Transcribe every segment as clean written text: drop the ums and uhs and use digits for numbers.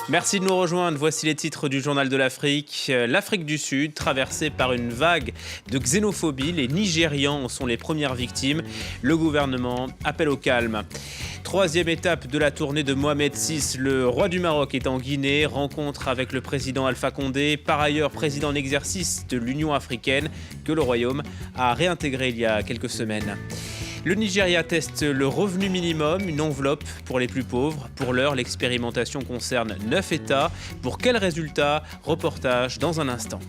Merci de nous rejoindre. Voici les titres du Journal de l'Afrique. L'Afrique du Sud, traversée par une vague de xénophobie. Les Nigérians en sont les premières victimes. Le gouvernement appelle au calme. Troisième étape de la tournée de Mohamed VI. Le roi du Maroc est en Guinée. Rencontre avec le président Alpha Condé, par ailleurs président en exercice de l'Union africaine, que le royaume a réintégré il y a quelques semaines. Le Nigeria teste le revenu minimum, une enveloppe pour les plus pauvres. Pour l'heure, l'expérimentation concerne 9 États. Pour quels résultats? Reportage dans un instant.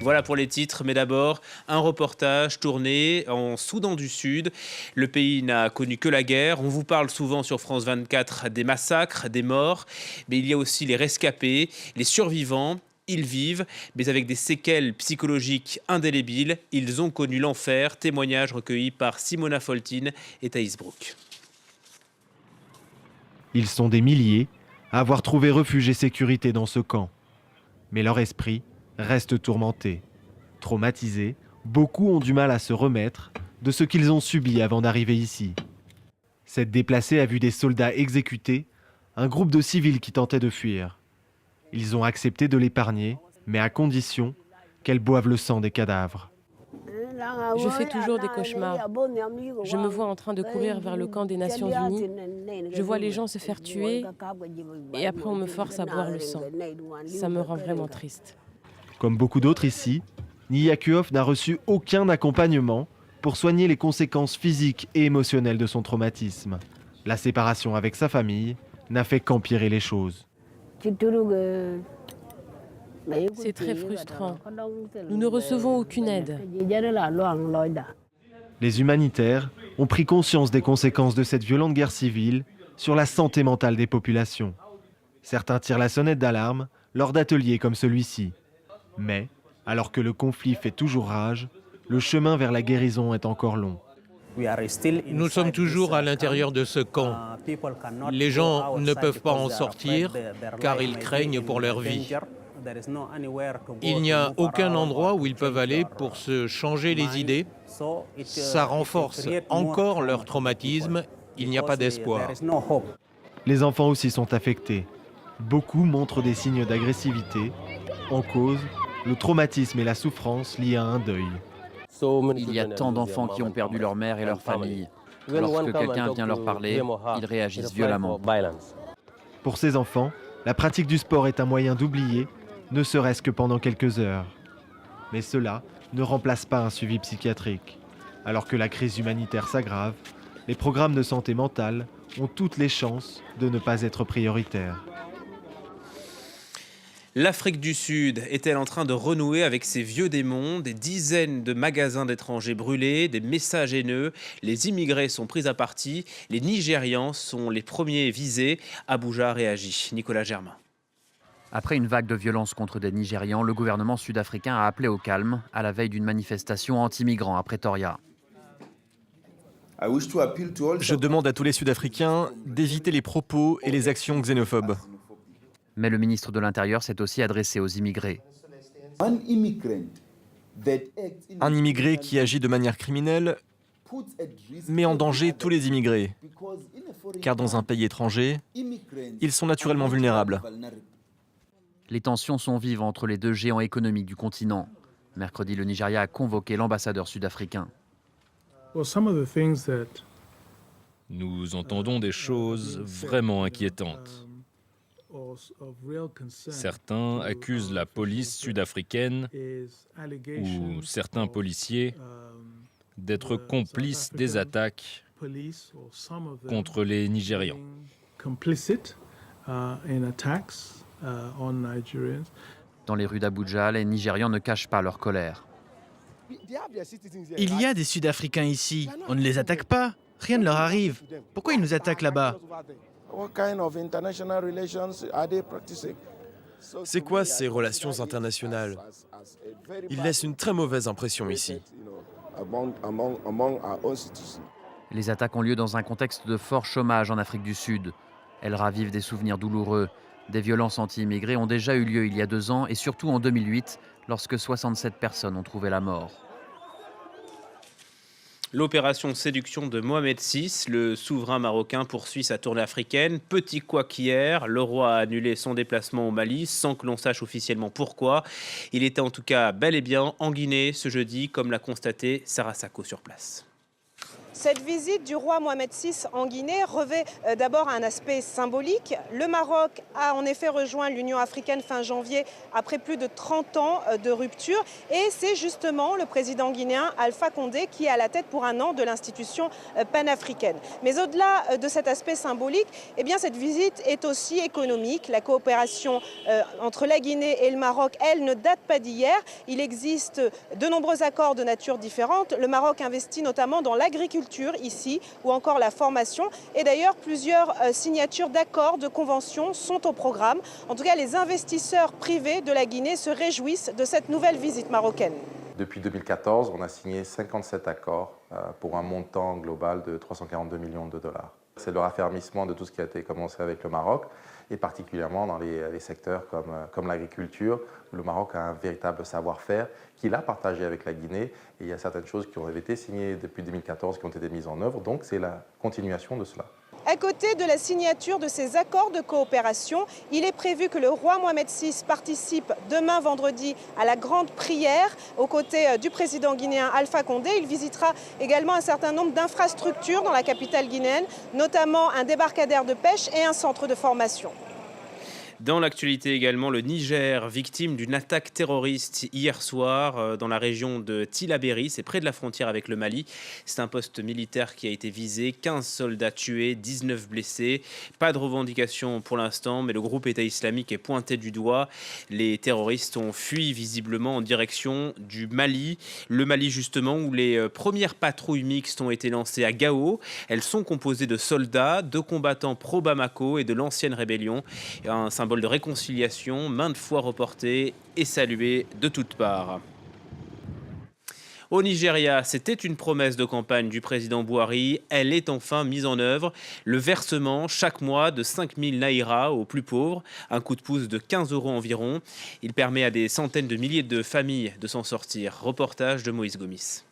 Voilà pour les titres, mais d'abord, un reportage tourné en Soudan du Sud. Le pays n'a connu que la guerre. On vous parle souvent sur France 24 des massacres, des morts, mais il y a aussi les rescapés, les survivants. Ils vivent, mais avec des séquelles psychologiques indélébiles. Ils ont connu l'enfer. Témoignage recueilli par Simona Foltine et Thaïs Brook. Ils sont des milliers à avoir trouvé refuge et sécurité dans ce camp. Mais leur esprit reste tourmenté. Traumatisés, beaucoup ont du mal à se remettre de ce qu'ils ont subi avant d'arriver ici. Cette déplacée a vu des soldats exécutés, un groupe de civils qui tentaient de fuir. Ils ont accepté de l'épargner, mais à condition qu'elle boive le sang des cadavres. Je fais toujours des cauchemars. Je me vois en train de courir vers le camp des Nations Unies. Je vois les gens se faire tuer et après on me force à boire le sang. Ça me rend vraiment triste. Comme beaucoup d'autres ici, Niyakuov n'a reçu aucun accompagnement pour soigner les conséquences physiques et émotionnelles de son traumatisme. La séparation avec sa famille n'a fait qu'empirer les choses. C'est très frustrant. Nous ne recevons aucune aide. Les humanitaires ont pris conscience des conséquences de cette violente guerre civile sur la santé mentale des populations. Certains tirent la sonnette d'alarme lors d'ateliers comme celui-ci. Mais, alors que le conflit fait toujours rage, le chemin vers la guérison est encore long. Nous sommes toujours à l'intérieur de ce camp. Les gens ne peuvent pas en sortir car ils craignent pour leur vie. Il n'y a aucun endroit où ils peuvent aller pour se changer les idées. Ça renforce encore leur traumatisme. Il n'y a pas d'espoir. Les enfants aussi sont affectés. Beaucoup montrent des signes d'agressivité. En cause, le traumatisme et la souffrance liés à un deuil. Il y a tant d'enfants qui ont perdu leur mère et leur famille. Lorsque quelqu'un vient leur parler, ils réagissent violemment. Pour ces enfants, la pratique du sport est un moyen d'oublier, ne serait-ce que pendant quelques heures. Mais cela ne remplace pas un suivi psychiatrique. Alors que la crise humanitaire s'aggrave, les programmes de santé mentale ont toutes les chances de ne pas être prioritaires. L'Afrique du Sud est-elle en train de renouer avec ses vieux démons? Des dizaines de magasins d'étrangers brûlés, des messages haineux, les immigrés sont pris à partie, les Nigérians sont les premiers visés. Abuja réagit. Nicolas Germain. Après une vague de violence contre des Nigérians, le gouvernement sud-africain a appelé au calme à la veille d'une manifestation anti-migrants à Pretoria. Je demande à tous les Sud-Africains d'éviter les propos et les actions xénophobes. Mais le ministre de l'Intérieur s'est aussi adressé aux immigrés. Un immigré qui agit de manière criminelle met en danger tous les immigrés, car dans un pays étranger, ils sont naturellement vulnérables. Les tensions sont vives entre les deux géants économiques du continent. Mercredi, le Nigeria a convoqué l'ambassadeur sud-africain. Nous entendons des choses vraiment inquiétantes. Certains accusent la police sud-africaine ou certains policiers d'être complices des attaques contre les Nigérians. Dans les rues d'Abuja, les Nigérians ne cachent pas leur colère. Il y a des Sud-Africains ici. On ne les attaque pas. Rien ne leur arrive. Pourquoi ils nous attaquent là-bas? C'est quoi ces relations internationales? Ils laissent une très mauvaise impression ici. Les attaques ont lieu dans un contexte de fort chômage en Afrique du Sud. Elles ravivent des souvenirs douloureux. Des violences anti-immigrés ont déjà eu lieu il y a 2 ans et surtout en 2008, lorsque 67 personnes ont trouvé la mort. L'opération séduction de Mohamed VI, le souverain marocain poursuit sa tournée africaine. Petit couac hier, le roi a annulé son déplacement au Mali sans que l'on sache officiellement pourquoi. Il était en tout cas bel et bien en Guinée ce jeudi, comme l'a constaté Sarah Sacco sur place. Cette visite du roi Mohamed VI en Guinée revêt d'abord un aspect symbolique. Le Maroc a en effet rejoint l'Union africaine fin janvier après plus de 30 ans de rupture. Et c'est justement le président guinéen Alpha Condé qui est à la tête pour un an de l'institution panafricaine. Mais au-delà de cet aspect symbolique, eh bien, cette visite est aussi économique. La coopération entre la Guinée et le Maroc, elle, ne date pas d'hier. Il existe de nombreux accords de nature différente. Le Maroc investit notamment dans l'agriculture ici, ou encore la formation. Et d'ailleurs, plusieurs signatures d'accords, de conventions sont au programme. En tout cas, les investisseurs privés de la Guinée se réjouissent de cette nouvelle visite marocaine. Depuis 2014, on a signé 57 accords pour un montant global de 342 millions de dollars. C'est le raffermissement de tout ce qui a été commencé avec le Maroc, et particulièrement dans les secteurs comme l'agriculture, où le Maroc a un véritable savoir-faire qu'il a partagé avec la Guinée. Et il y a certaines choses qui ont été signées depuis 2014 qui ont été mises en œuvre, donc c'est la continuation de cela. À côté de la signature de ces accords de coopération, il est prévu que le roi Mohamed VI participe demain vendredi à la grande prière aux côtés du président guinéen Alpha Condé. Il visitera également un certain nombre d'infrastructures dans la capitale guinéenne, notamment un débarcadère de pêche et un centre de formation. Dans l'actualité également, le Niger, victime d'une attaque terroriste hier soir dans la région de Tillabéri, c'est près de la frontière avec le Mali. C'est un poste militaire qui a été visé, 15 soldats tués, 19 blessés. Pas de revendication pour l'instant, mais le groupe État islamique est pointé du doigt. Les terroristes ont fui visiblement en direction du Mali. Le Mali justement, où les premières patrouilles mixtes ont été lancées à Gao. Elles sont composées de soldats, de combattants pro-Bamako et de l'ancienne rébellion. Un symbole de réconciliation, maintes fois reporté et salué de toutes parts. Au Nigeria, c'était une promesse de campagne du président Buhari. Elle est enfin mise en œuvre. Le versement chaque mois de 5 000 naira aux plus pauvres, un coup de pouce de 15 € environ. Il permet à des centaines de milliers de familles de s'en sortir. Reportage de Moïse Gomis.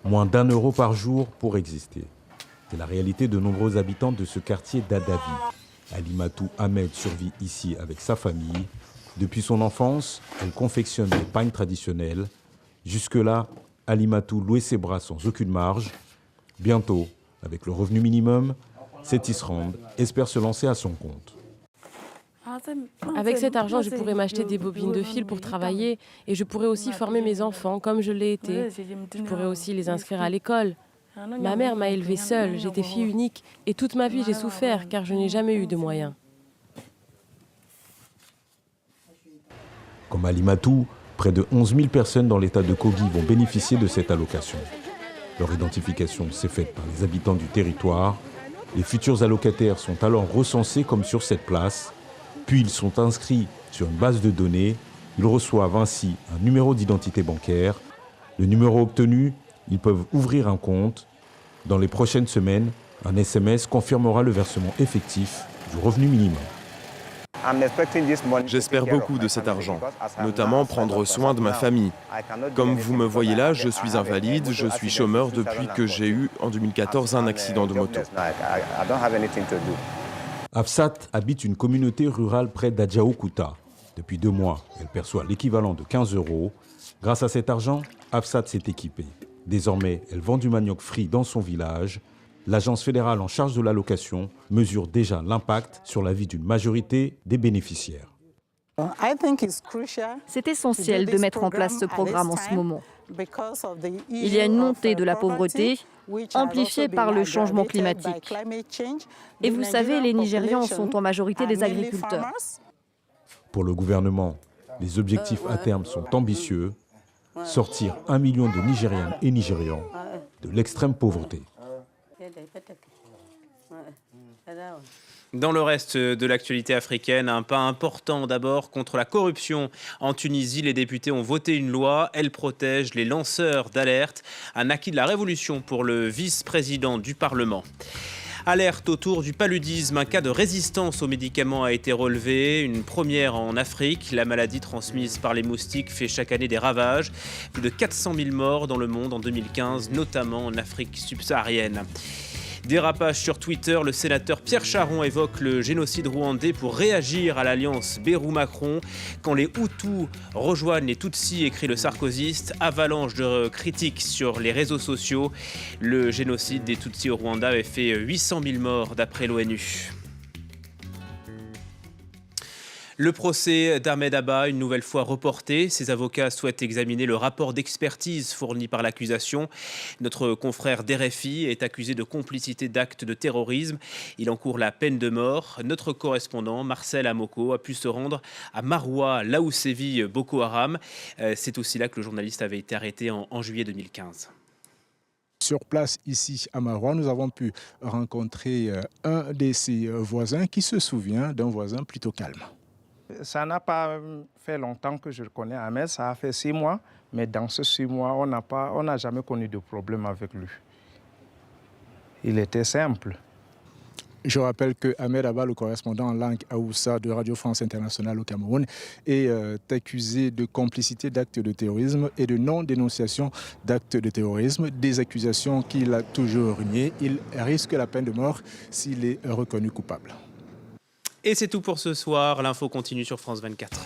Moins d'1 euro par jour pour exister. C'est la réalité de nombreux habitants de ce quartier d'Adavi. Alimatou Ahmed survit ici avec sa famille. Depuis son enfance, elle confectionne des pagnes traditionnelles. Jusque-là, Alimatou louait ses bras sans aucune marge. Bientôt, avec le revenu minimum, cette Isrande espère se lancer à son compte. Avec cet argent, je pourrais m'acheter des bobines de fil pour travailler et je pourrais aussi former mes enfants comme je l'ai été. Je pourrais aussi les inscrire à l'école. Ma mère m'a élevée seule, j'étais fille unique et toute ma vie j'ai souffert car je n'ai jamais eu de moyens. Comme Alimatou, près de 11 000 personnes dans l'état de Kogi vont bénéficier de cette allocation. Leur identification s'est faite par les habitants du territoire. Les futurs allocataires sont alors recensés comme sur cette place, puis ils sont inscrits sur une base de données. Ils reçoivent ainsi un numéro d'identité bancaire. Le numéro obtenu, ils peuvent ouvrir un compte. Dans les prochaines semaines, un SMS confirmera le versement effectif du revenu minimum. J'espère beaucoup de cet argent, notamment prendre soin de ma famille. Comme vous me voyez là, je suis invalide, je suis chômeur depuis que j'ai eu en 2014 un accident de moto. Afsat habite une communauté rurale près d'Adjaokuta. Depuis 2 mois, elle perçoit l'équivalent de 15 €. Grâce à cet argent, Afsat s'est équipée. Désormais, elle vend du manioc frit dans son village. L'agence fédérale en charge de l'allocation mesure déjà l'impact sur la vie d'une majorité des bénéficiaires. C'est essentiel de mettre en place ce programme en ce moment. Il y a une montée de la pauvreté, amplifiée par le changement climatique. Et vous savez, les Nigérians sont en majorité des agriculteurs. Pour le gouvernement, les objectifs à terme sont ambitieux. Sortir 1 million de Nigériennes et Nigérians de l'extrême pauvreté. Dans le reste de l'actualité africaine, un pas important d'abord contre la corruption. En Tunisie, les députés ont voté une loi. Elle protège les lanceurs d'alerte. Un acquis de la révolution pour le vice-président du Parlement. Alerte autour du paludisme. Un cas de résistance aux médicaments a été relevé. Une première en Afrique. La maladie transmise par les moustiques fait chaque année des ravages. Plus de 400 000 morts dans le monde en 2015, notamment en Afrique subsaharienne. Dérapage sur Twitter, le sénateur Pierre Charon évoque le génocide rwandais pour réagir à l'alliance Bayrou-Macron. Quand les Hutus rejoignent les Tutsis, écrit le sarkozyste, avalanche de critiques sur les réseaux sociaux. Le génocide des Tutsis au Rwanda avait fait 800 000 morts d'après l'ONU. Le procès d'Ahmed Abba, une nouvelle fois reporté. Ses avocats souhaitent examiner le rapport d'expertise fourni par l'accusation. Notre confrère d'RFI est accusé de complicité d'actes de terrorisme. Il encourt la peine de mort. Notre correspondant, Marcel Amoko, a pu se rendre à Maroua, là où sévit Boko Haram. C'est aussi là que le journaliste avait été arrêté en juillet 2015. Sur place, ici à Maroua, nous avons pu rencontrer un de ses voisins qui se souvient d'un voisin plutôt calme. Ça n'a pas fait longtemps que je connais Ahmed, ça a fait 6 mois, mais dans ces 6 mois, on n'a jamais connu de problème avec lui. Il était simple. Je rappelle que Ahmed Abba, le correspondant en langue Haoussa de Radio France Internationale au Cameroun, est accusé de complicité d'actes de terrorisme et de non-dénonciation d'actes de terrorisme, des accusations qu'il a toujours niées. Il risque la peine de mort s'il est reconnu coupable. Et c'est tout pour ce soir. L'info continue sur France 24.